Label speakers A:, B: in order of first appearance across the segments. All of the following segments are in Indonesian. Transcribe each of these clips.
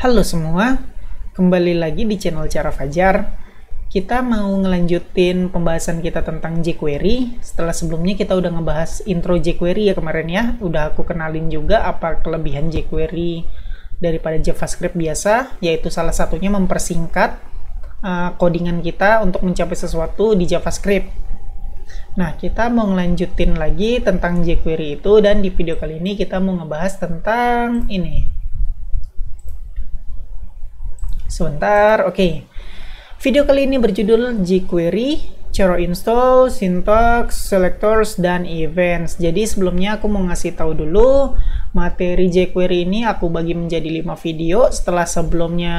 A: Halo semua, kembali lagi di channel Cara Fajar. Kita mau ngelanjutin pembahasan kita tentang jQuery. Setelah sebelumnya kita udah ngebahas intro jQuery ya kemarin ya. Udah aku kenalin juga apa kelebihan jQuery daripada JavaScript biasa, yaitu salah satunya mempersingkat codingan kita untuk mencapai sesuatu di JavaScript. Nah, kita mau ngelanjutin lagi tentang jQuery itu, dan di video kali ini kita mau ngebahas tentang ini. Sebentar, oke. Video kali ini berjudul jQuery, cara install, syntax, selectors, dan events. Jadi sebelumnya aku mau ngasih tahu dulu, materi jQuery ini aku bagi menjadi 5 video. Setelah sebelumnya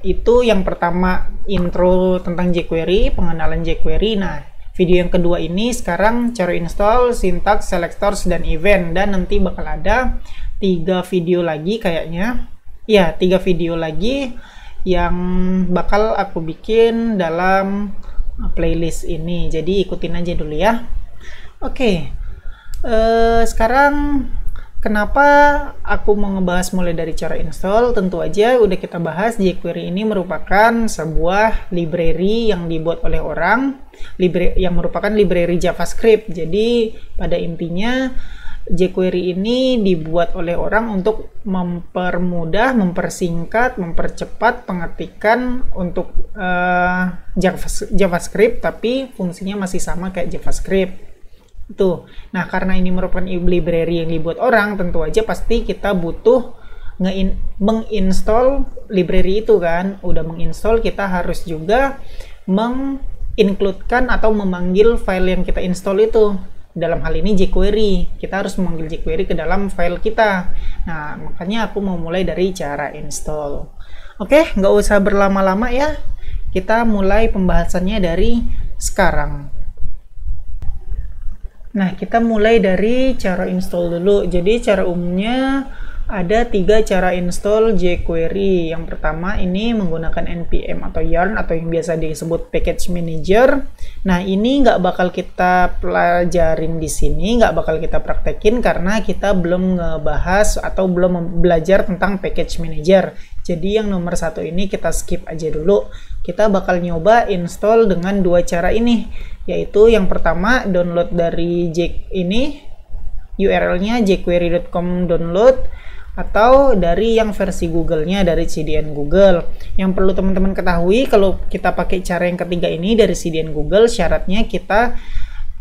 A: itu yang pertama intro tentang jQuery, pengenalan jQuery. Nah, video yang kedua ini sekarang cara install, syntax, selectors, dan event. Dan nanti bakal ada 3 video lagi kayaknya. Ya, 3 video lagi yang bakal aku bikin dalam playlist ini, jadi ikutin aja dulu ya. Oke, sekarang kenapa aku mau ngebahas mulai dari cara install? Tentu aja udah kita bahas, jQuery ini merupakan sebuah library yang dibuat oleh orang, yang merupakan library JavaScript. Jadi pada intinya jQuery ini dibuat oleh orang untuk mempermudah, mempersingkat, mempercepat pengetikan untuk JavaScript, tapi fungsinya masih sama kayak JavaScript. Tuh. Nah, karena ini merupakan library yang dibuat orang, tentu aja pasti kita butuh menginstall library itu kan. Udah menginstall, kita harus juga mengincludekan atau memanggil file yang kita install itu. Dalam hal ini jQuery, kita harus memanggil jQuery ke dalam file kita. Nah, makanya aku mau mulai dari cara install. Oke, nggak usah berlama-lama ya. Kita mulai pembahasannya dari sekarang. Nah, kita mulai dari cara install dulu. Jadi, cara umumnya ada 3 cara install jQuery. Yang pertama ini menggunakan npm atau yarn atau yang biasa disebut package manager. Nah, ini nggak bakal kita pelajarin di sini, nggak bakal kita praktekin karena kita belum ngebahas atau belum belajar tentang package manager. Jadi yang nomor 1 ini kita skip aja dulu. Kita bakal nyoba install dengan 2 cara ini, yaitu yang pertama download dari ini, URL-nya jQuery.com download, atau dari yang versi Google-nya dari CDN Google. Yang perlu teman-teman ketahui, kalau kita pakai cara yang ketiga ini dari CDN Google, syaratnya kita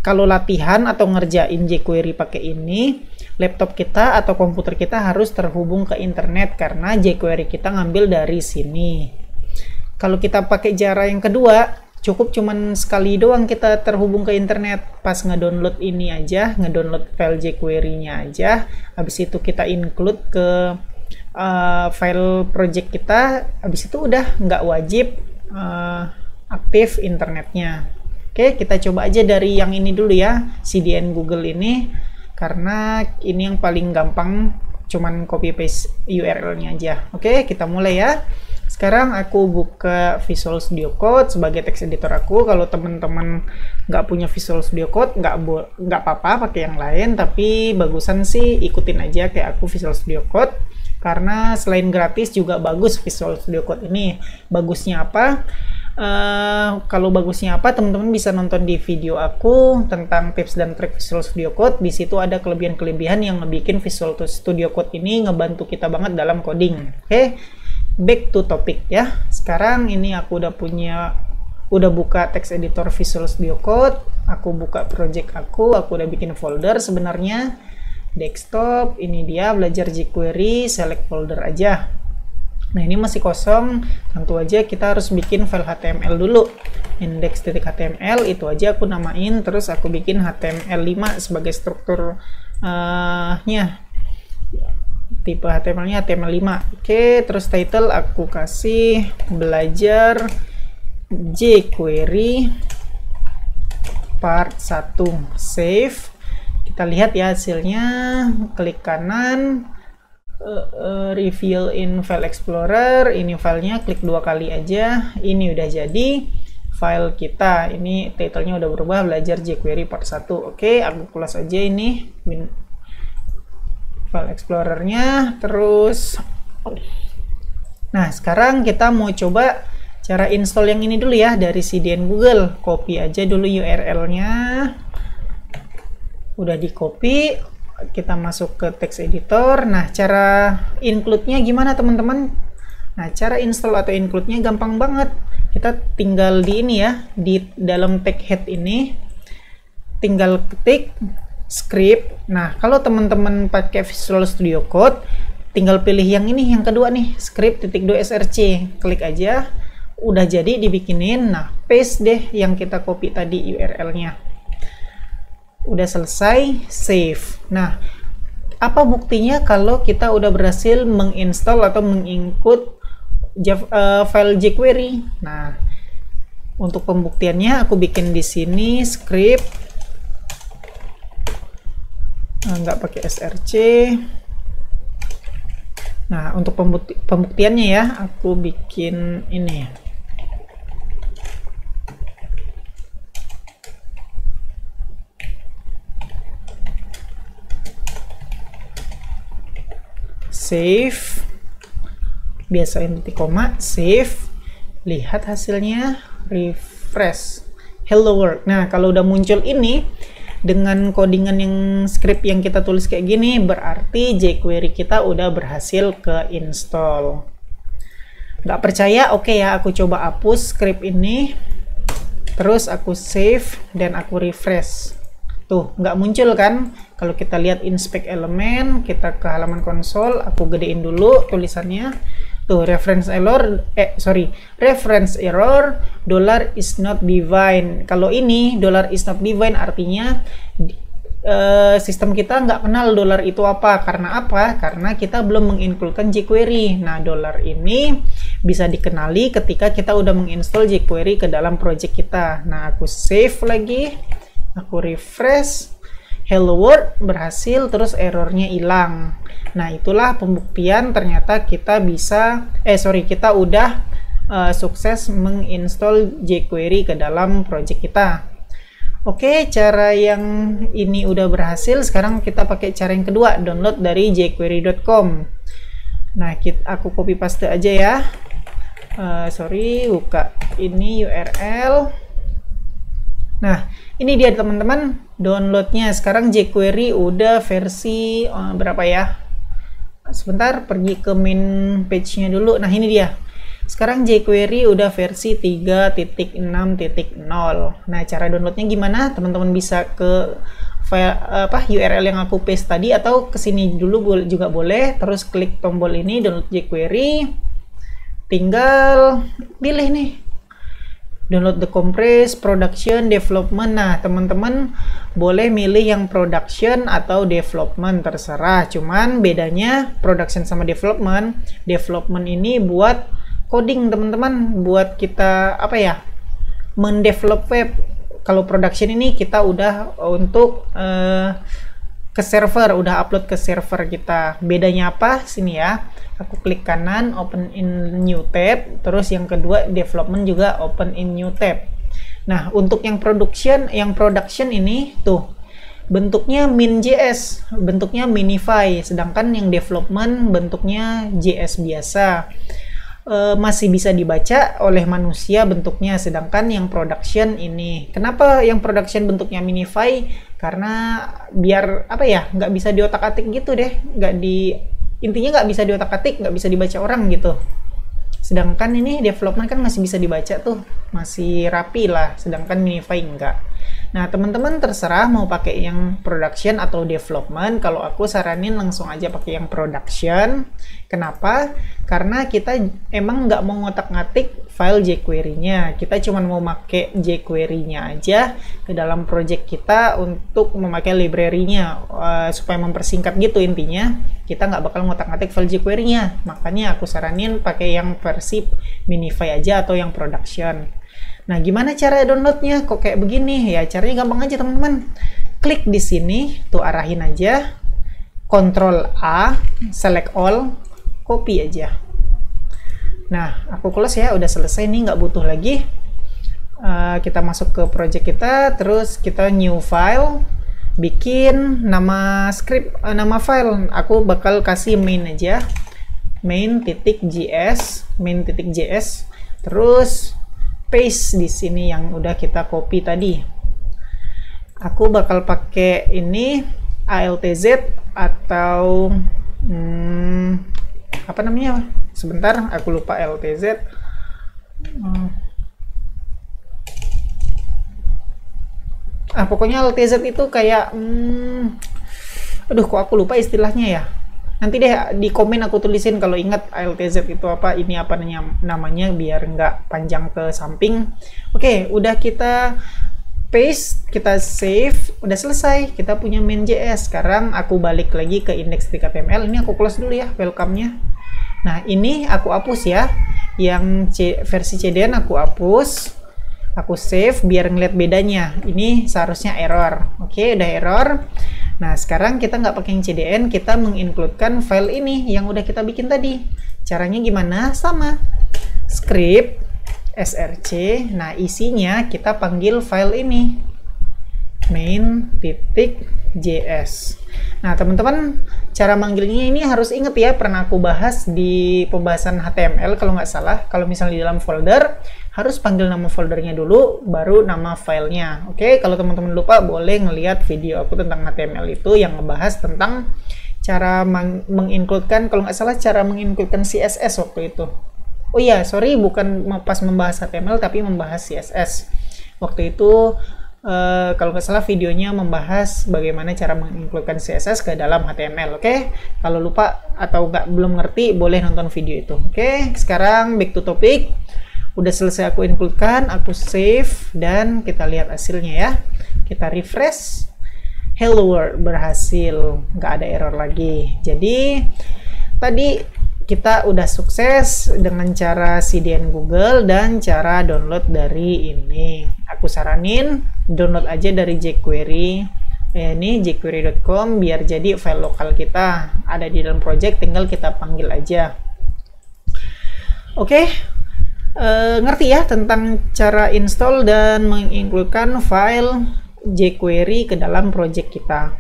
A: kalau latihan atau ngerjain jQuery pakai ini, laptop kita atau komputer kita harus terhubung ke internet karena jQuery kita ngambil dari sini. Kalau kita pakai cara yang kedua, cukup cuman sekali doang kita terhubung ke internet, pas ngedownload ini aja, ngedownload file jQuery-nya aja, habis itu kita include ke file project kita, habis itu udah nggak wajib aktif internetnya. Oke, kita coba aja dari yang ini dulu ya, CDN Google ini, karena ini yang paling gampang, cuman copy paste URL-nya aja. Oke, kita mulai ya. Sekarang aku buka Visual Studio Code sebagai text editor aku. Kalau teman-teman nggak punya Visual Studio Code, nggak apa-apa pakai yang lain, tapi bagusan sih ikutin aja kayak aku Visual Studio Code. Karena selain gratis juga bagus Visual Studio Code ini. Bagusnya apa? Kalau bagusnya apa, teman-teman bisa nonton di video aku tentang tips dan trik Visual Studio Code. Di situ ada kelebihan-kelebihan yang ngebikin Visual Studio Code ini ngebantu kita banget dalam coding. Oke. Back to topic ya. Sekarang ini aku udah buka text editor Visual Studio Code, aku buka project aku udah bikin folder sebenarnya. Desktop, ini dia belajar jQuery, select folder aja. Nah, ini masih kosong, tentu aja kita harus bikin file HTML dulu. Index.html itu aja aku namain, terus aku bikin HTML5 sebagai strukturnya. Tipe HTML-nya HTML5. Oke, terus title aku kasih belajar jQuery part 1. Save. Kita lihat ya hasilnya. Klik kanan, reveal in file explorer. Ini filenya, klik 2 kali aja. Ini udah jadi file kita. Ini title-nya udah berubah, belajar jQuery part 1. Oke, aku close aja ini file explorer-nya, terus Nah, sekarang kita mau coba cara install yang ini dulu ya, dari CDN Google. Copy aja dulu URL-nya. Udah di copy, kita masuk ke text editor. Nah, cara include-nya gimana teman-teman? Nah, cara install atau include-nya gampang banget. Kita tinggal di ini ya, di dalam tag head ini, tinggal ketik script. Nah, kalau teman-teman pakai Visual Studio Code, tinggal pilih yang ini, yang kedua nih, script.do.src. Klik aja, udah jadi dibikinin. Nah, paste deh yang kita copy tadi URL-nya. Udah selesai, save. Nah, apa buktinya kalau kita udah berhasil menginstall atau menginput file jQuery? Nah, untuk pembuktiannya aku bikin di sini script, nggak pakai src. Nah, untuk pembuktiannya ya, aku bikin ini. Save, biasain titik koma, save, lihat hasilnya, refresh, hello world. Nah, kalau udah muncul ini dengan codingan yang script yang kita tulis kayak gini, berarti jQuery kita udah berhasil ke install. Nggak percaya? Oke ya, aku coba hapus script ini, terus aku save dan aku refresh. Tuh, nggak muncul kan? Kalau kita lihat inspect elemen, kita ke halaman konsol, aku gedein dulu tulisannya. Tuh, reference error, $is not divine. Kalau ini $is not divine artinya sistem kita nggak kenal dolar itu apa. Karena apa? Karena kita belum mengincludekan jQuery. Nah, dolar ini bisa dikenali ketika kita udah menginstall jQuery ke dalam project kita. Nah, aku save lagi. Aku refresh, hello world, berhasil, terus errornya hilang. Nah, itulah pembuktian ternyata kita bisa, kita udah sukses menginstall jQuery ke dalam project kita. Oke, cara yang ini udah berhasil. Sekarang kita pakai cara yang kedua, download dari jQuery.com. Nah, aku copy paste aja ya. Buka ini URL. Nah, ini dia teman-teman downloadnya. Sekarang jQuery udah versi berapa ya? Sebentar, pergi ke main page-nya dulu. Nah, ini dia. Sekarang jQuery udah versi 3.6.0. Nah, cara downloadnya gimana? Teman-teman bisa ke file URL yang aku paste tadi, atau ke sini dulu juga boleh. Terus klik tombol ini download jQuery. Tinggal pilih nih, download the compress, production, development. Nah, teman-teman boleh milih yang production atau development, terserah. Cuman bedanya production sama development ini buat coding teman-teman, buat kita mendevelop web. Kalau production ini kita udah untuk ke server, udah upload ke server kita. Bedanya apa? Sini ya. Aku klik kanan, open in new tab. Terus yang kedua, development juga open in new tab. Nah, untuk yang production ini tuh bentuknya min.js, bentuknya minify. Sedangkan yang development bentuknya JS biasa. Masih bisa dibaca oleh manusia bentuknya, sedangkan yang production ini, kenapa yang production bentuknya minify? Karena biar nggak bisa diotak-atik gitu deh, intinya nggak bisa diotak-atik, nggak bisa dibaca orang gitu. Sedangkan ini development kan masih bisa dibaca tuh, masih rapi lah, sedangkan minify enggak. Nah, teman-teman terserah mau pakai yang production atau development. Kalau aku saranin langsung aja pakai yang production. Kenapa? Karena kita emang nggak mau ngotak-ngatik file jQuery-nya. Kita cuma mau pakai jQuery-nya aja ke dalam project kita untuk memakai library-nya, supaya mempersingkat gitu intinya. Kita nggak bakal ngotak-ngatik file jQuery-nya. Makanya aku saranin pakai yang versi minify aja atau yang production. Nah, gimana cara downloadnya? Kok kayak begini? Ya, caranya gampang aja, teman-teman. Klik di sini, tuh arahin aja. Ctrl A, select all, copy aja. Nah, aku close ya, udah selesai nih, nggak butuh lagi. Kita masuk ke project kita, terus kita new file, bikin nama script, nama file. Aku bakal kasih main aja. main.js, terus paste di sini yang udah kita copy tadi. Aku bakal pakai ini ALTZ atau apa namanya? Sebentar, aku lupa ALTZ. Pokoknya ALTZ itu kayak aduh, kok aku lupa istilahnya ya. Nanti deh di komen aku tulisin kalau ingat ALTZ itu apa, ini apa namanya, biar nggak panjang ke samping. Oke, udah kita paste, kita save, udah selesai. Kita punya main.js. Sekarang aku balik lagi ke index.html. Ini aku close dulu ya welcome-nya. Nah, ini aku hapus ya. Yang versi CDN aku hapus. Aku save biar ngeliat bedanya. Ini seharusnya error. Oke, udah error. Nah, sekarang kita nggak pakai yang CDN, kita mengincludekan file ini yang udah kita bikin tadi. Caranya gimana? Sama. Script src. Nah, isinya kita panggil file ini. main.js. Nah, teman-teman, cara manggilnya ini harus inget ya, pernah aku bahas di pembahasan HTML kalau nggak salah. Kalau misalnya di dalam folder, harus panggil nama foldernya dulu, baru nama filenya. Oke, kalau teman-teman lupa, boleh ngelihat video aku tentang HTML itu yang ngebahas tentang cara mengincludekan, kalau nggak salah, cara mengincludekan CSS waktu itu. Oh iya, sorry, bukan pas membahas HTML, tapi membahas CSS. Waktu itu, kalau nggak salah, videonya membahas bagaimana cara mengincludekan CSS ke dalam HTML. Oke, kalau lupa atau belum ngerti, boleh nonton video itu. Oke, sekarang back to topic. Udah selesai aku includekan, aku save, dan kita lihat hasilnya ya. Kita refresh. Hello world, berhasil, nggak ada error lagi. Jadi tadi kita udah sukses dengan cara CDN Google dan cara download dari ini. Aku saranin download aja dari jQuery. Ini jQuery.com biar jadi file lokal kita ada di dalam project, tinggal kita panggil aja. Oke. Ngerti ya tentang cara install dan mengincludekan file jQuery ke dalam project kita.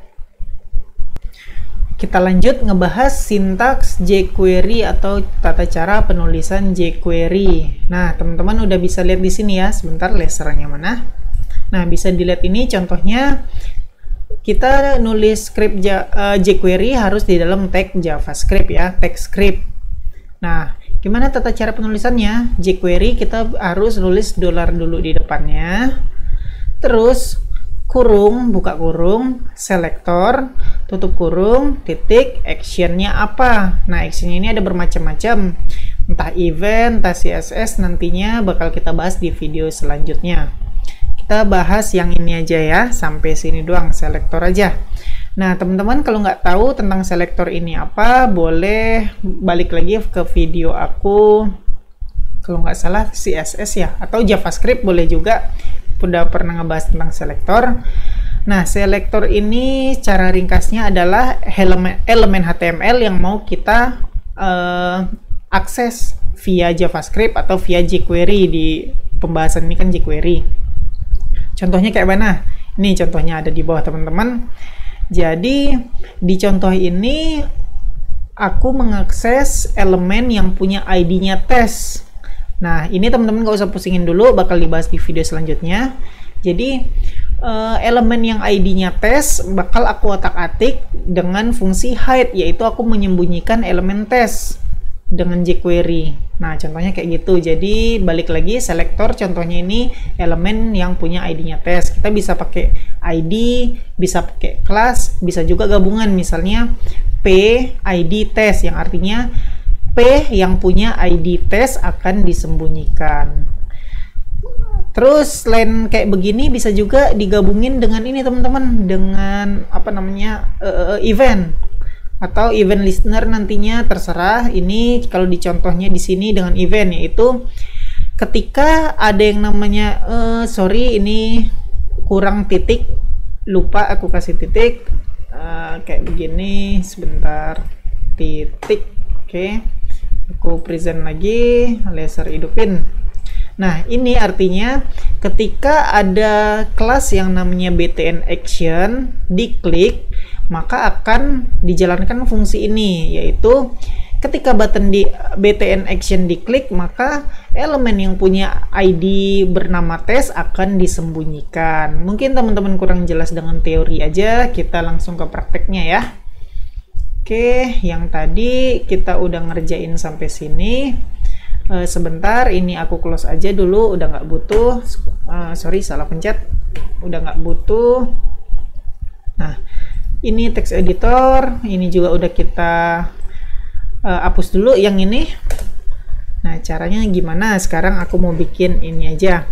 A: Kita lanjut ngebahas sintaks jQuery atau tata cara penulisan jQuery. Nah, teman-teman udah bisa lihat di sini ya. Sebentar, lasernya mana? Nah, bisa dilihat ini contohnya. Kita nulis script jQuery harus di dalam tag JavaScript ya, tag script. Nah, gimana tata cara penulisannya? jQuery kita harus nulis $ dulu di depannya. Terus kurung, buka kurung, selektor, tutup kurung, titik, actionnya apa? Nah, actionnya ini ada bermacam-macam. Entah event, entah CSS, nantinya bakal kita bahas di video selanjutnya. Kita bahas yang ini aja ya, sampai sini doang, selektor aja. Nah, teman-teman kalau nggak tahu tentang selektor ini apa, boleh balik lagi ke video aku, kalau nggak salah CSS ya, atau JavaScript boleh juga, udah pernah ngebahas tentang selektor. Nah, selektor ini cara ringkasnya adalah elemen HTML yang mau kita akses via JavaScript atau via jQuery. Di pembahasan ini kan jQuery. Contohnya kayak mana? Ini contohnya ada di bawah teman-teman. Jadi di contoh ini aku mengakses elemen yang punya ID-nya tes. Nah, ini teman-teman nggak usah pusingin dulu, bakal dibahas di video selanjutnya. Jadi elemen yang ID-nya tes bakal aku otak-atik dengan fungsi hide, yaitu aku menyembunyikan elemen tes dengan jQuery. Nah, contohnya kayak gitu. Jadi balik lagi, selektor contohnya ini elemen yang punya ID-nya tes. Kita bisa pakai ID, bisa pakai kelas, bisa juga gabungan, misalnya P ID tes, yang artinya P yang punya ID tes akan disembunyikan. Terus selain kayak begini bisa juga digabungin dengan ini teman-teman, dengan apa namanya, event atau event listener, nantinya terserah. Ini kalau di contohnya di sini dengan event, yaitu ketika ada yang namanya sorry ini kurang titik, lupa aku kasih titik, kayak begini, sebentar, titik. Oke, aku present lagi, laser hidupin. Nah, ini artinya ketika ada kelas yang namanya btn action diklik, maka akan dijalankan fungsi ini, yaitu ketika button di btn action diklik, maka elemen yang punya ID bernama tes akan disembunyikan. Mungkin teman-teman kurang jelas dengan teori aja, kita langsung ke prakteknya ya. Oke, yang tadi kita udah ngerjain sampai sini. Sebentar, ini aku close aja dulu, udah nggak butuh. Sorry, salah pencet. Udah nggak butuh. Nah, ini text editor, ini juga udah kita hapus dulu yang ini. Nah, caranya gimana? Sekarang aku mau bikin ini aja.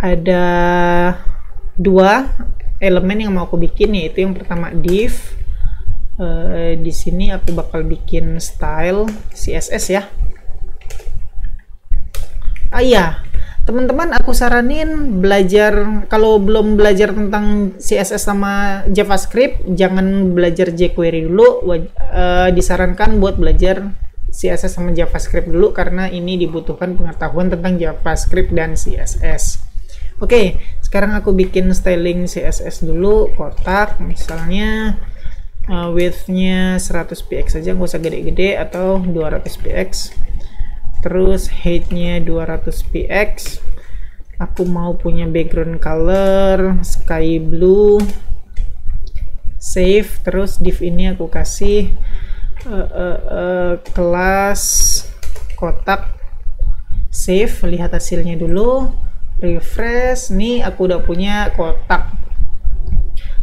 A: Ada dua elemen yang mau aku bikin, yaitu yang pertama div. Di sini aku bakal bikin style CSS ya. Iya, teman-teman aku saranin belajar, kalau belum belajar tentang CSS sama JavaScript, jangan belajar jQuery dulu. Disarankan buat belajar CSS sama JavaScript dulu, karena ini dibutuhkan pengetahuan tentang JavaScript dan CSS. Oke, sekarang aku bikin styling CSS dulu, kotak, misalnya width-nya 100px saja, nggak usah gede-gede, atau 200px. Terus height-nya 200px. Aku mau punya background color sky blue. Save. Terus div ini aku kasih kelas kotak. Save. Lihat hasilnya dulu. Refresh. Nih aku udah punya kotak.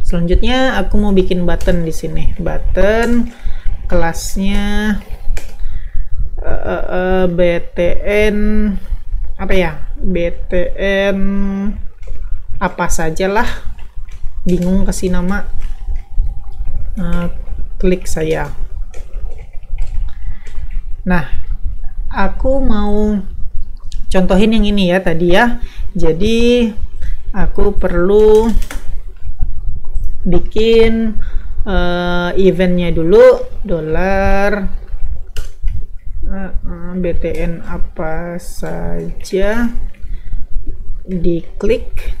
A: Selanjutnya aku mau bikin button di sini. Button kelasnya btn apa ya, btn apa sajalah, bingung kasih nama. Klik saya. Nah, aku mau contohin yang ini ya tadi ya. Jadi aku perlu bikin eventnya dulu, $, btn apa saja, diklik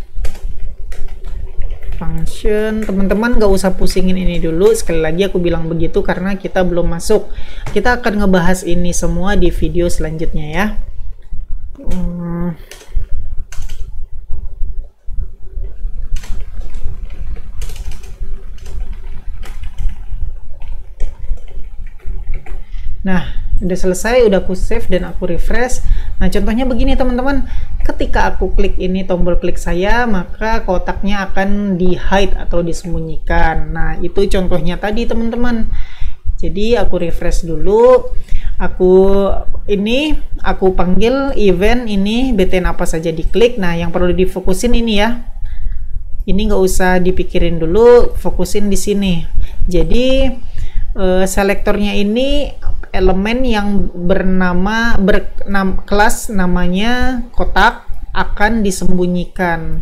A: function. Teman-teman gak usah pusingin ini dulu, sekali lagi aku bilang begitu karena kita belum masuk. Kita akan ngebahas ini semua di video selanjutnya ya. Nah, udah selesai, udah aku save dan aku refresh. Nah, contohnya begini teman-teman. Ketika aku klik ini tombol klik saya, maka kotaknya akan di hide atau disembunyikan. Nah, itu contohnya tadi teman-teman. Jadi aku refresh dulu. Aku panggil event ini btn apa saja, diklik. Nah, yang perlu difokusin ini ya. Ini nggak usah dipikirin dulu, fokusin di sini. Jadi selektornya ini elemen yang kelas namanya kotak akan disembunyikan.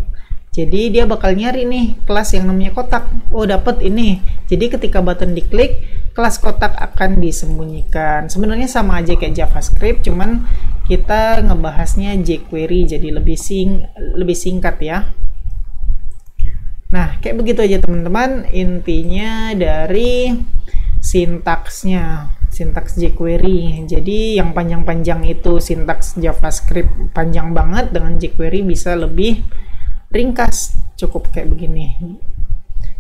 A: Jadi dia bakal nyari nih kelas yang namanya kotak. Oh, dapat ini. Jadi ketika button diklik, kelas kotak akan disembunyikan. Sebenarnya sama aja kayak JavaScript, cuman kita ngebahasnya jQuery jadi lebih singkat ya. Nah, kayak begitu aja teman-teman intinya dari sintaksnya. Sintaks jQuery. Jadi yang panjang-panjang itu sintaks JavaScript panjang banget, dengan jQuery bisa lebih ringkas, cukup kayak begini.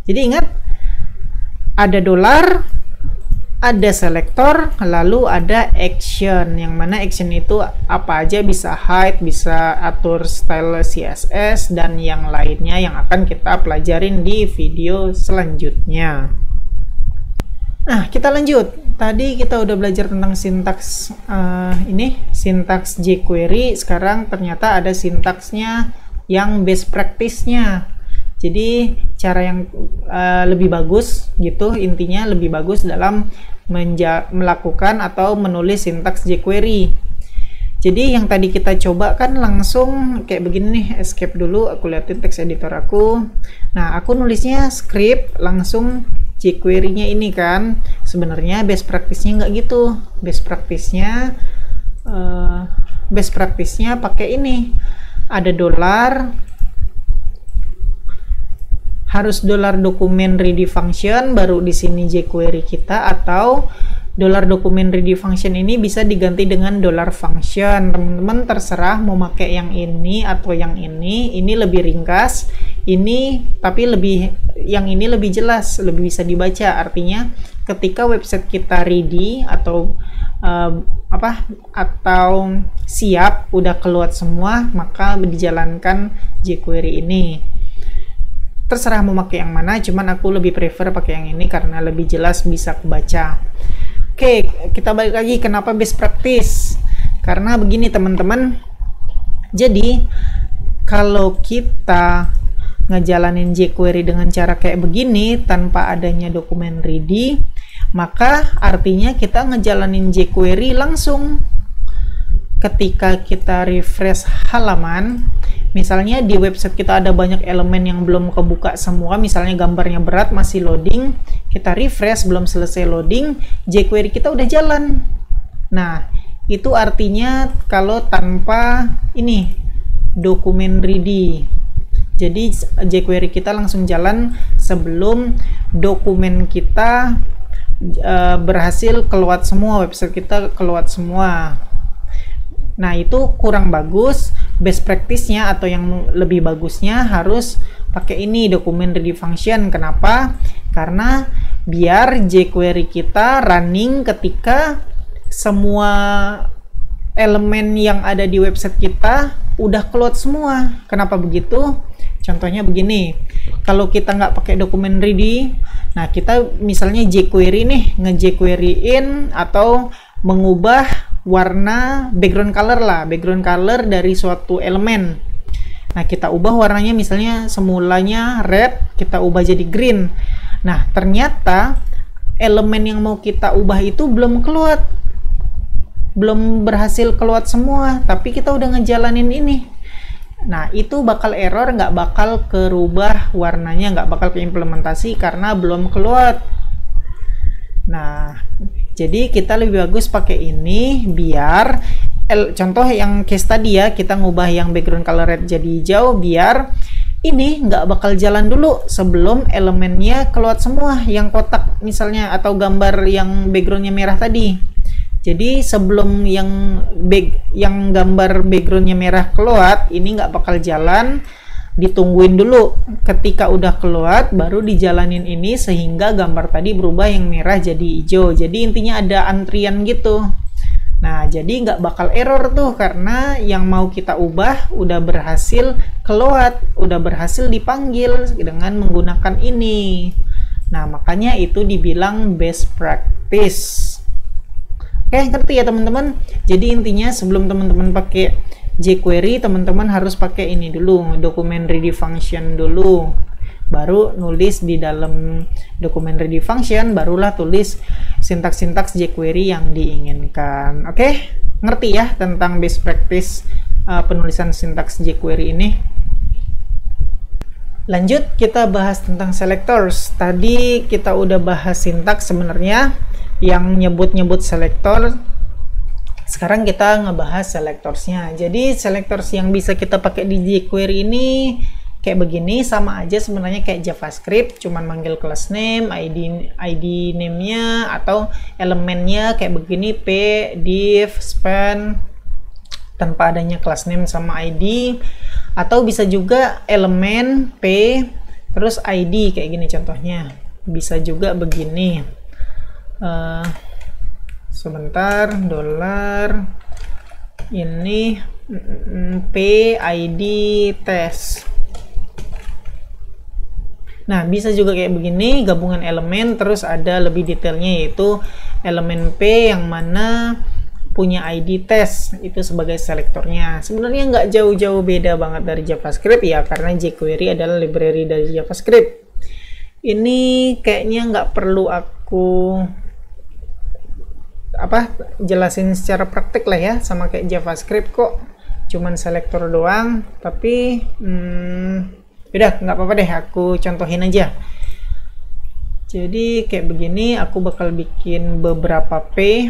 A: Jadi ingat, ada $, ada selektor, lalu ada action, yang mana action itu apa aja, bisa hide, bisa atur style CSS, dan yang lainnya yang akan kita pelajarin di video selanjutnya. Nah, kita lanjut. Tadi kita udah belajar tentang sintaks sintaks jQuery. Sekarang ternyata ada sintaksnya yang best practice-nya. Jadi cara yang lebih bagus gitu, intinya lebih bagus dalam melakukan atau menulis sintaks jQuery. Jadi yang tadi kita coba kan langsung kayak begini nih, escape dulu, aku liatin text editor aku. Nah, aku nulisnya script langsung jQuery-nya ini kan. Sebenarnya best practice-nya nggak gitu. Best practice-nya pakai ini. Ada $, harus $dokumen ready function, baru di sini jQuery kita, atau $document_ready function ini bisa diganti dengan $function. Teman-teman terserah mau pakai yang ini atau yang ini. Ini lebih ringkas, ini tapi yang ini lebih jelas, lebih bisa dibaca. Artinya ketika website kita ready atau atau siap, udah keluar semua, maka dijalankan jQuery ini. Terserah mau pakai yang mana, cuman aku lebih prefer pakai yang ini karena lebih jelas, bisa kebaca. Oke, kita balik lagi kenapa best practice. Karena begini teman-teman, jadi kalau kita ngejalanin jQuery dengan cara kayak begini tanpa adanya dokumen ready, maka artinya kita ngejalanin jQuery langsung. Ketika kita refresh halaman, misalnya di website kita ada banyak elemen yang belum kebuka semua, misalnya gambarnya berat masih loading, kita refresh belum selesai loading, jQuery kita udah jalan. Nah, itu artinya kalau tanpa ini dokumen ready. Jadi jQuery kita langsung jalan sebelum dokumen kita berhasil keluar semua, website kita keluar semua. Nah, itu kurang bagus. Best practice-nya atau yang lebih bagusnya harus pakai ini, dokumen ready function. Kenapa? Karena biar jQuery kita running ketika semua elemen yang ada di website kita udah keluar semua. Kenapa begitu? Contohnya begini, kalau kita nggak pakai dokumen ready, nah kita misalnya jQuery nih, nge-jQuery-in atau mengubah warna background color dari suatu elemen. Nah, kita ubah warnanya, misalnya semulanya red, kita ubah jadi green. Nah, ternyata elemen yang mau kita ubah itu belum berhasil keluar semua, tapi kita udah ngejalanin ini. Nah, itu bakal error, nggak bakal kerubah warnanya, nggak bakal keimplementasi karena belum keluar. Nah, jadi kita lebih bagus pakai ini biar contoh yang case tadi ya, kita ngubah yang background color red jadi hijau, biar ini nggak bakal jalan dulu sebelum elemennya keluar semua, yang kotak misalnya atau gambar yang backgroundnya merah tadi. Jadi sebelum yang gambar backgroundnya merah keluar, ini nggak bakal jalan, ditungguin dulu. Ketika udah keluar, baru dijalanin ini sehingga gambar tadi berubah yang merah jadi hijau. Jadi intinya ada antrian gitu. Nah, jadi nggak bakal error tuh karena yang mau kita ubah udah berhasil keluar, udah berhasil dipanggil dengan menggunakan ini. Nah, makanya itu dibilang best practice. Oke, ngerti ya teman-teman? Jadi intinya sebelum teman-teman pakai jQuery, teman-teman harus pakai ini dulu, dokumen ready function dulu. Baru nulis di dalam dokumen ready function, barulah tulis sintaks-sintaks jQuery yang diinginkan. Oke, ngerti ya tentang best practice penulisan sintaks jQuery ini? Lanjut, kita bahas tentang selectors. Tadi kita udah bahas sintaks sebenarnya yang nyebut-nyebut selektor. Sekarang kita ngebahas selectorsnya. Jadi selectors yang bisa kita pakai di jQuery ini kayak begini, sama aja sebenarnya kayak JavaScript, cuman manggil class name, ID name-nya atau elemennya kayak begini, p, div, span, tanpa adanya class name sama ID. Atau bisa juga elemen p terus ID kayak gini contohnya. Bisa juga begini. Sebentar, $, ini p id test. Nah, bisa juga kayak begini, gabungan elemen, terus ada lebih detailnya yaitu elemen p yang mana punya id test, itu sebagai selektornya. Sebenarnya nggak jauh-jauh beda banget dari JavaScript ya, karena jQuery adalah library dari JavaScript. Ini kayaknya nggak perlu aku jelasin secara praktik lah ya, sama kayak JavaScript kok, cuman selektor doang. Tapi udah nggak apa-apa deh, aku contohin aja. Jadi kayak begini, aku bakal bikin beberapa p,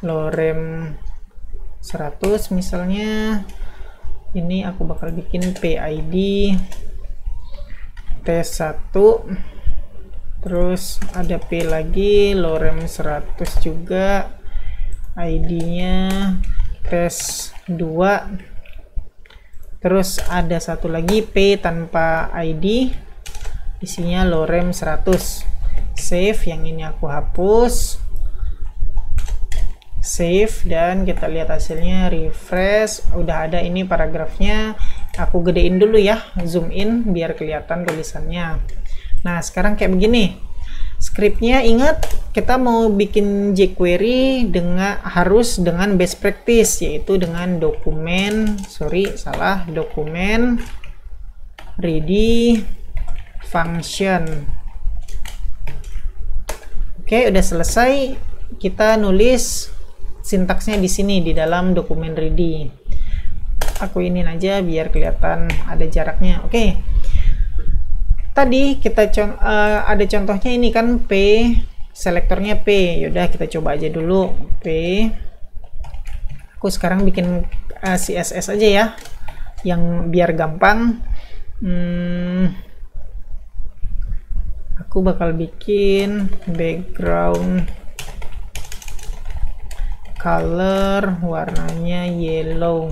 A: lorem 100 misalnya. Ini aku bakal bikin PID test 1 terus ada P lagi, lorem 100 juga, ID-nya tes 2, terus ada satu lagi P tanpa ID, isinya lorem 100. Save, yang ini aku hapus, save, dan kita lihat hasilnya, refresh. Udah ada ini paragrafnya. Aku gedein dulu ya, zoom in biar kelihatan tulisannya. Nah sekarang kayak begini scriptnya. Ingat, kita mau bikin jQuery harus dengan best practice, yaitu dengan dokumen ready function. Oke, udah selesai. Kita nulis sintaksnya di sini di dalam dokumen ready. Aku ini aja biar kelihatan ada jaraknya. Oke. Tadi kita ada contohnya ini kan P, selektornya P. Yaudah kita coba aja dulu P. Aku sekarang bikin CSS aja ya, yang biar gampang. Aku bakal bikin background color warnanya yellow,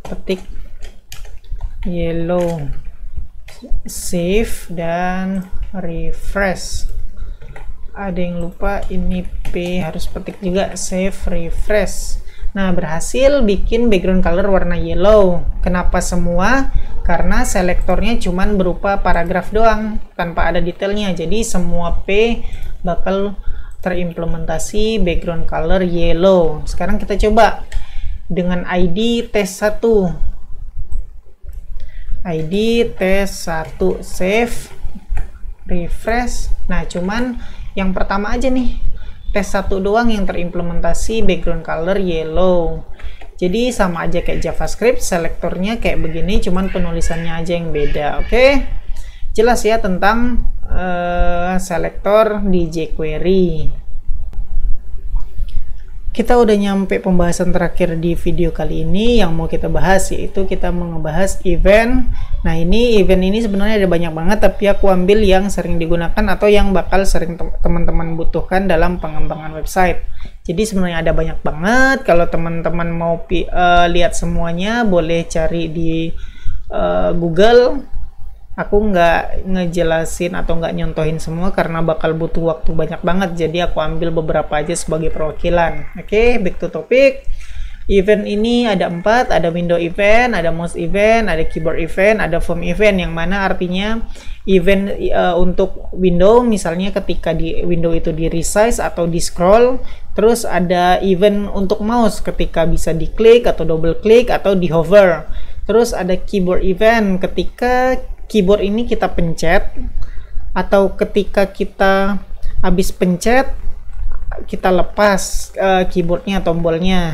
A: ketik yellow, save dan refresh. Ada yang lupa, ini P harus petik juga, save, refresh. Nah berhasil bikin background color warna yellow. Kenapa semua? Karena selektornya cuman berupa paragraf doang tanpa ada detailnya, jadi semua P bakal terimplementasi background color yellow. Sekarang kita coba dengan ID tes 1, ID tes 1, save, refresh. Nah cuman yang pertama aja nih, tes 1 doang yang terimplementasi background color yellow. Jadi sama aja kayak JavaScript, selektornya kayak begini, cuman penulisannya aja yang beda. Oke, jelas ya tentang selektor di jQuery. Kita udah nyampe pembahasan terakhir di video kali ini. Yang mau kita bahas yaitu kita mau ngebahas event. Nah ini event ini sebenarnya ada banyak banget, tapi aku ambil yang sering digunakan atau yang bakal sering teman-teman butuhkan dalam pengembangan website. Jadi sebenarnya ada banyak banget. Kalau teman-teman mau lihat semuanya boleh cari di Google. Aku nggak ngejelasin atau nggak nyontohin semua karena bakal butuh waktu banyak banget, jadi aku ambil beberapa aja sebagai perwakilan. Oke, back to topic. Event ini ada 4, ada window event, ada mouse event, ada keyboard event, ada form event, yang mana artinya event untuk window, misalnya ketika di window itu di resize atau di scroll. Terus ada event untuk mouse ketika bisa diklik atau double klik atau di hover. Terus ada keyboard event ketika keyboard ini kita pencet, atau ketika kita habis pencet kita lepas keyboardnya, tombolnya,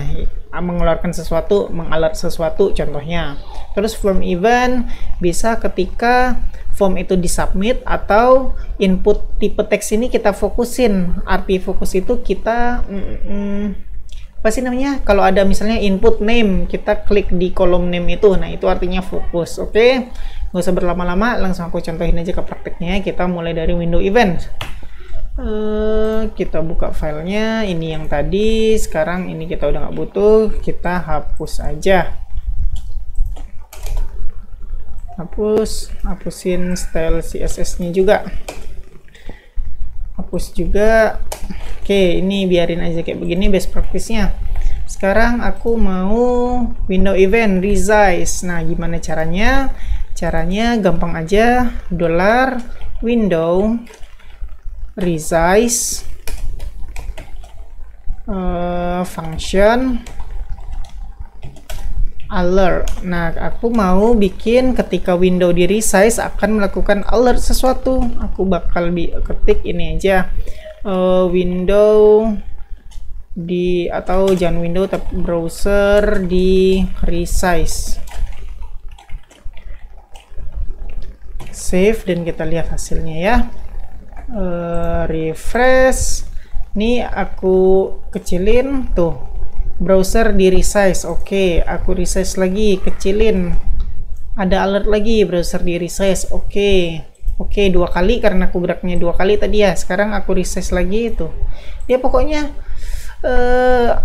A: mengeluarkan sesuatu, mengalert sesuatu contohnya. Terus form event bisa ketika form itu disubmit atau input tipe teks ini kita fokusin. Arti fokus itu kita apa sih namanya, kalau ada misalnya input name, kita klik di kolom name itu, nah itu artinya fokus. Oke, nggak usah berlama-lama, langsung aku contohin aja ke prakteknya. Kita mulai dari window event. Kita buka filenya, ini yang tadi, sekarang ini kita udah nggak butuh, kita hapus aja. Hapusin style CSS nya juga, hapus juga. Oke, ini biarin aja kayak begini best practice-nya. Sekarang aku mau window event resize. Nah gimana caranya? Caranya gampang aja, $window resize function alert. Nah aku mau bikin ketika window di resize akan melakukan alert sesuatu. Aku bakal ketik ini aja, window di, atau jangan window tapi browser di resize. Save dan kita lihat hasilnya ya. Refresh. Nih aku kecilin tuh, browser di resize. Oke, aku resize lagi, kecilin, ada alert lagi, browser di resize. Oke, Oke, 2 kali karena aku geraknya 2 kali tadi ya. Sekarang aku resize lagi itu. Dia pokoknya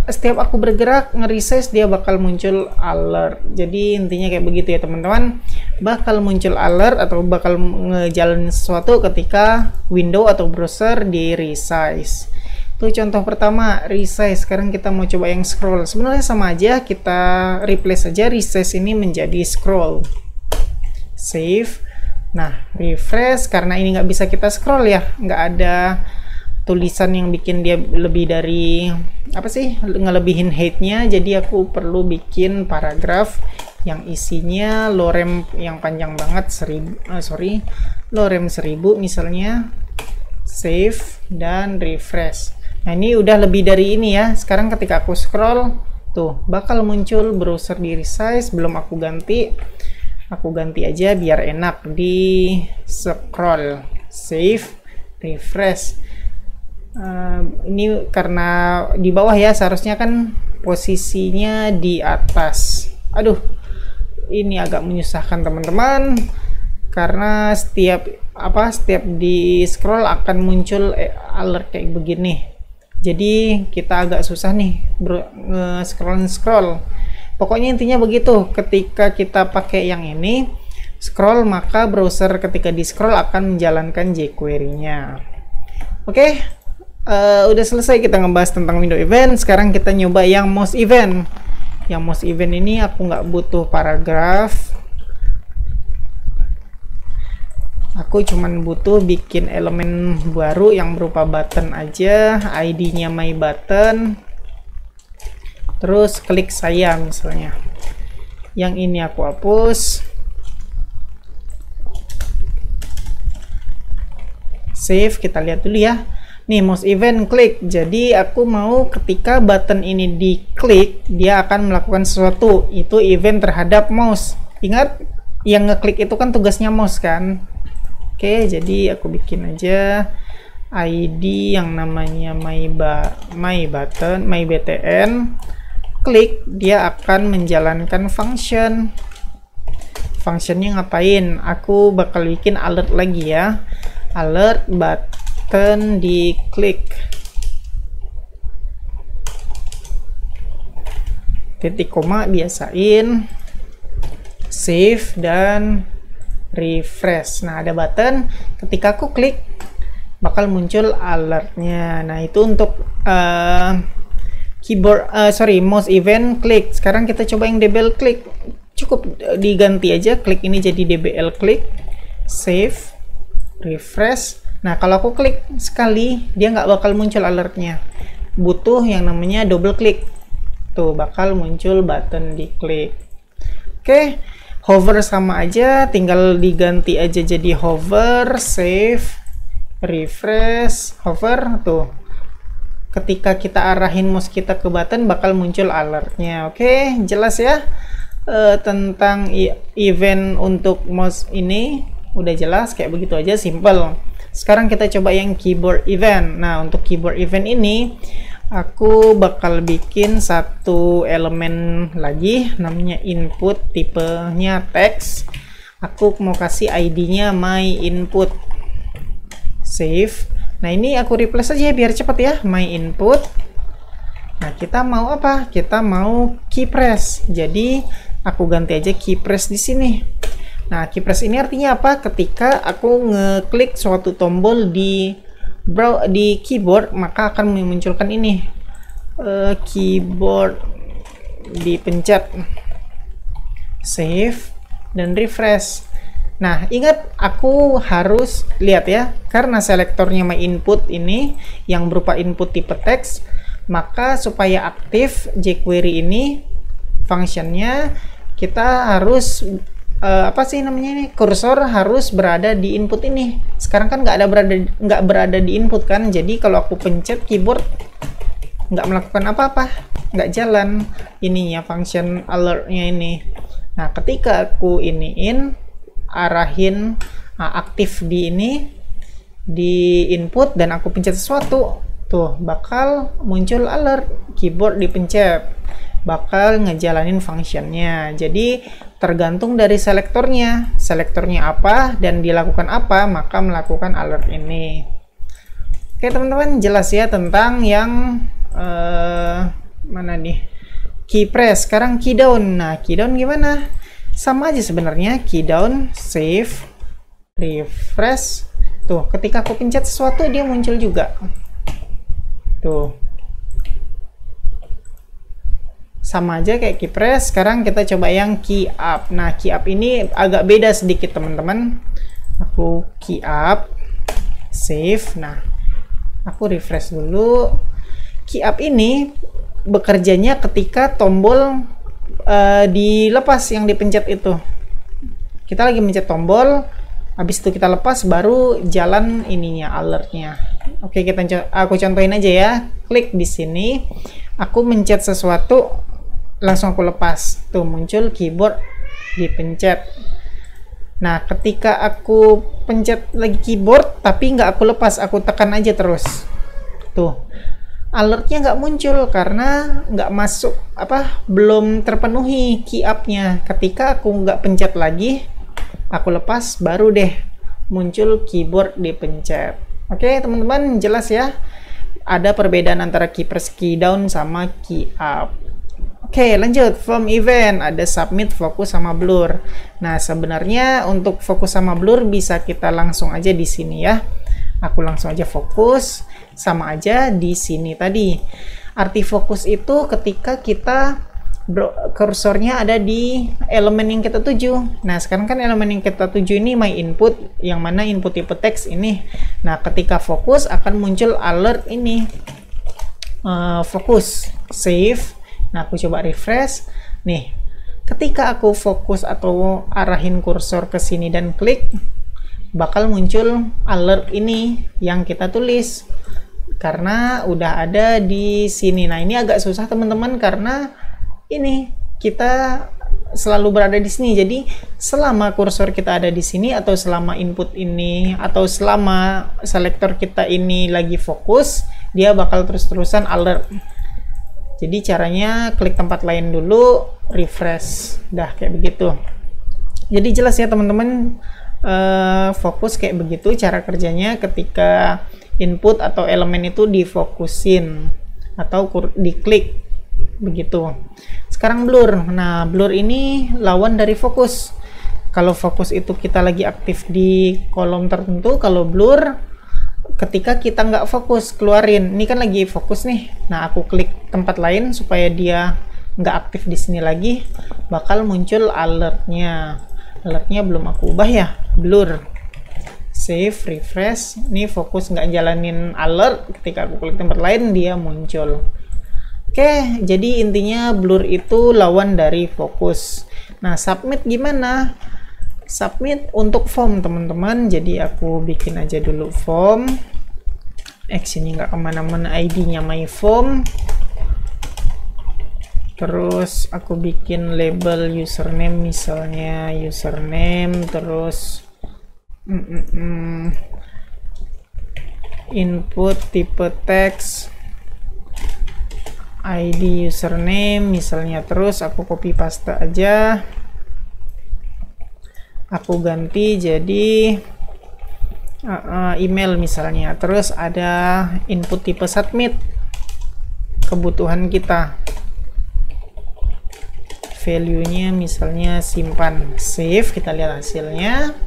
A: setiap aku bergerak nge-resize dia bakal muncul alert. Jadi intinya kayak begitu ya teman-teman. Bakal muncul alert atau bakal ngejalanin sesuatu ketika window atau browser di resize. Itu contoh pertama, resize. Sekarang kita mau coba yang scroll. Sebenarnya sama aja, kita replace saja resize ini menjadi scroll. Save. Nah, refresh, karena ini nggak bisa kita scroll ya, nggak ada tulisan yang bikin dia lebih dari apa sih, ngelebihin height-nya, jadi aku perlu bikin paragraf yang isinya lorem yang panjang banget, lorem 1000 misalnya. Save dan refresh. Nah, ini udah lebih dari ini ya. Sekarang ketika aku scroll, tuh bakal muncul browser di resize. Belum aku ganti aja biar enak di scroll. Save, refresh. Ini karena di bawah ya, seharusnya kan posisinya di atas. Aduh, ini agak menyusahkan teman-teman, karena setiap di scroll akan muncul alert kayak begini. Jadi kita agak susah nih scroll. Pokoknya intinya begitu, ketika kita pakai yang ini scroll, maka browser ketika di scroll akan menjalankan jQuery-nya. Oke, udah selesai kita ngebahas tentang window event. Sekarang kita nyoba yang mouse event. Yang mouse event ini aku nggak butuh paragraf, aku cuman butuh bikin elemen baru yang berupa button aja, ID-nya my button. Terus klik saya misalnya. Yang ini aku hapus. Save, kita lihat dulu ya. Nih, mouse event klik. Jadi aku mau ketika button ini diklik, dia akan melakukan sesuatu. Itu event terhadap mouse. Ingat, yang ngeklik itu kan tugasnya mouse kan. Oke, jadi aku bikin aja ID yang namanya my button. Klik, dia akan menjalankan function. Functionnya ngapain? Aku bakal bikin alert lagi ya. Alert button diklik. Titik koma biasain. Save dan refresh. Nah, ada button. Ketika aku klik, bakal muncul alertnya. Nah, itu untuk mouse event klik. Sekarang kita coba yang double klik. Cukup diganti aja, klik ini jadi DBL klik. Save, refresh. Nah, kalau aku klik sekali, dia nggak bakal muncul alertnya. Butuh yang namanya double klik. Tuh, bakal muncul button diklik. Oke, hover sama aja, tinggal diganti aja jadi hover. Save, refresh, hover. Tuh, ketika kita arahin mouse kita ke button bakal muncul alertnya. Oke, jelas ya tentang event untuk mouse ini. Udah jelas, kayak begitu aja, simple. Sekarang kita coba yang keyboard event. Nah, untuk keyboard event ini aku bakal bikin satu elemen lagi, namanya input, tipenya text. Aku mau kasih ID-nya my input. Save. Nah, ini aku replace aja biar cepet ya, my input. Nah, kita mau apa? Kita mau key press. Jadi aku ganti aja key press di sini. Nah, key press ini artinya apa? Ketika aku ngeklik suatu tombol di keyboard, maka akan memunculkan ini keyboard dipencet. Save dan refresh. Nah, ingat aku harus lihat ya, karena selektornya my input ini yang berupa input tipe teks, maka supaya aktif jQuery ini functionnya kita harus kursor harus berada di input ini. Sekarang kan nggak berada di input kan, jadi kalau aku pencet keyboard nggak melakukan apa-apa, nggak jalan ininya function alertnya ini. Nah, ketika aku arahin aktif di input dan aku pencet sesuatu, tuh bakal muncul alert keyboard dipencet. bakal ngejalanin functionnya. Jadi tergantung dari selektornya apa dan dilakukan apa, maka melakukan alert ini. Oke teman-teman, jelas ya tentang yang mana nih, key press. Sekarang key down. Nah, key down gimana? Sama aja sebenarnya, key down, save, refresh. Tuh, ketika aku pencet sesuatu dia muncul juga. Tuh. Sama aja kayak key press. Sekarang kita coba yang key up. Nah, key up ini agak beda sedikit teman-teman. Aku key up, save. Nah, aku refresh dulu. Key up ini bekerjanya ketika tombol dilepas yang dipencet itu. Kita lagi mencet tombol, habis itu kita lepas baru jalan ininya, alertnya. Oke, aku contohin aja ya. Klik di sini, aku mencet sesuatu, langsung aku lepas. Tuh muncul keyboard dipencet. Nah, ketika aku pencet lagi keyboard tapi nggak aku lepas, aku tekan aja terus. Tuh, alertnya nggak muncul karena nggak masuk, belum terpenuhi key up-nya. Ketika aku nggak pencet lagi, aku lepas, baru deh muncul keyboard dipencet. Oke teman-teman, jelas ya ada perbedaan antara key press, key down sama key up. Oke, lanjut. From event ada submit, focus, sama blur. Nah, sebenarnya untuk fokus sama blur bisa kita langsung aja di sini ya. Aku langsung aja fokus, sama aja di sini tadi. Arti fokus itu ketika kita kursornya ada di elemen yang kita tuju. Nah, sekarang kan elemen yang kita tuju ini my input, yang mana input tipe teks ini. Nah, ketika fokus akan muncul alert ini. Fokus, save. Nah, aku coba refresh. Nih, ketika aku fokus atau arahin kursor ke sini dan klik, bakal muncul alert ini yang kita tulis. Karena udah ada di sini. Nah, ini agak susah teman-teman karena ini kita selalu berada di sini. Jadi, selama kursor kita ada di sini atau selama input ini atau selama selektor kita ini lagi fokus, dia bakal terus-terusan alert. Jadi caranya klik tempat lain dulu, refresh, dah kayak begitu. Jadi jelas ya teman-teman, fokus kayak begitu cara kerjanya ketika input atau elemen itu difokusin atau diklik begitu. Sekarang blur. Nah, blur ini lawan dari fokus. Kalau fokus itu kita lagi aktif di kolom tertentu, kalau blur ketika kita nggak fokus, keluarin. Ini kan lagi fokus nih. Nah, aku klik tempat lain supaya dia nggak aktif di sini lagi, bakal muncul alertnya. Alertnya belum aku ubah ya, blur. Save, refresh. Ini fokus nggak jalanin alert. Ketika aku klik tempat lain, dia muncul. Oke, jadi intinya blur itu lawan dari fokus. Nah, submit gimana? Submit untuk form teman-teman. Jadi aku bikin aja dulu form. Actionnya nggak kemana-mana, ID-nya my form. Terus aku bikin label username, misalnya username, terus input tipe teks, ID username misalnya. Terus aku copy paste aja, aku ganti jadi email misalnya. Terus ada input tipe submit, kebutuhan kita, value-nya misalnya simpan, save, kita lihat hasilnya.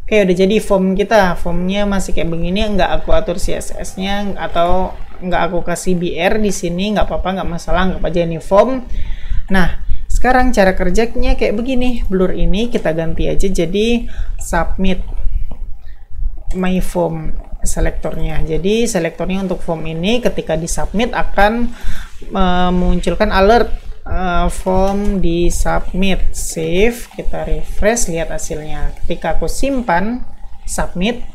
A: Oke, udah jadi form kita. Formnya masih kayak begini, nggak aku atur CSS-nya atau nggak aku kasih BR di sini, nggak apa-apa, nggak masalah, anggap aja ini form. Nah, sekarang cara kerjanya kayak begini. Blur ini kita ganti aja jadi submit my form selektornya. Jadi selektornya untuk form ini ketika di submit akan memunculkan alert form di submit. Save, kita refresh, lihat hasilnya. Ketika aku simpan submit,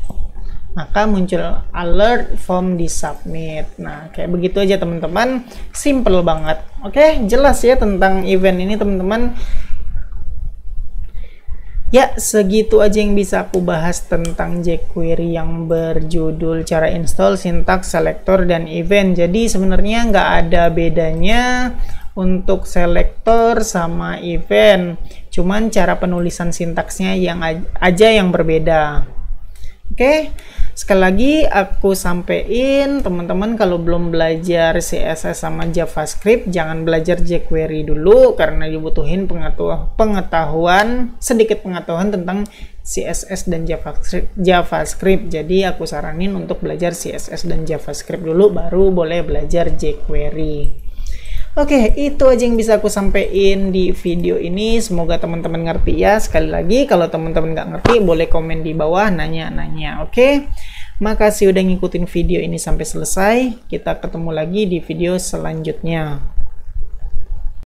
A: maka muncul alert form di submit. Nah, kayak begitu aja teman-teman, simple banget. Oke, jelas ya tentang event ini teman-teman. Ya, segitu aja yang bisa aku bahas tentang jQuery yang berjudul cara install, sintaks, selektor, dan event. Jadi sebenarnya nggak ada bedanya untuk selektor sama event, cuman cara penulisan sintaksnya aja yang berbeda. Oke, sekali lagi aku sampein teman-teman, kalau belum belajar CSS sama JavaScript jangan belajar jQuery dulu, karena dibutuhin sedikit pengetahuan tentang CSS dan JavaScript. Jadi aku saranin untuk belajar CSS dan JavaScript dulu, baru boleh belajar jQuery. Oke, itu aja yang bisa aku sampaikan di video ini. Semoga teman-teman ngerti ya. Sekali lagi, kalau teman-teman nggak ngerti, boleh komen di bawah, nanya-nanya. Oke, makasih udah ngikutin video ini sampai selesai. Kita ketemu lagi di video selanjutnya.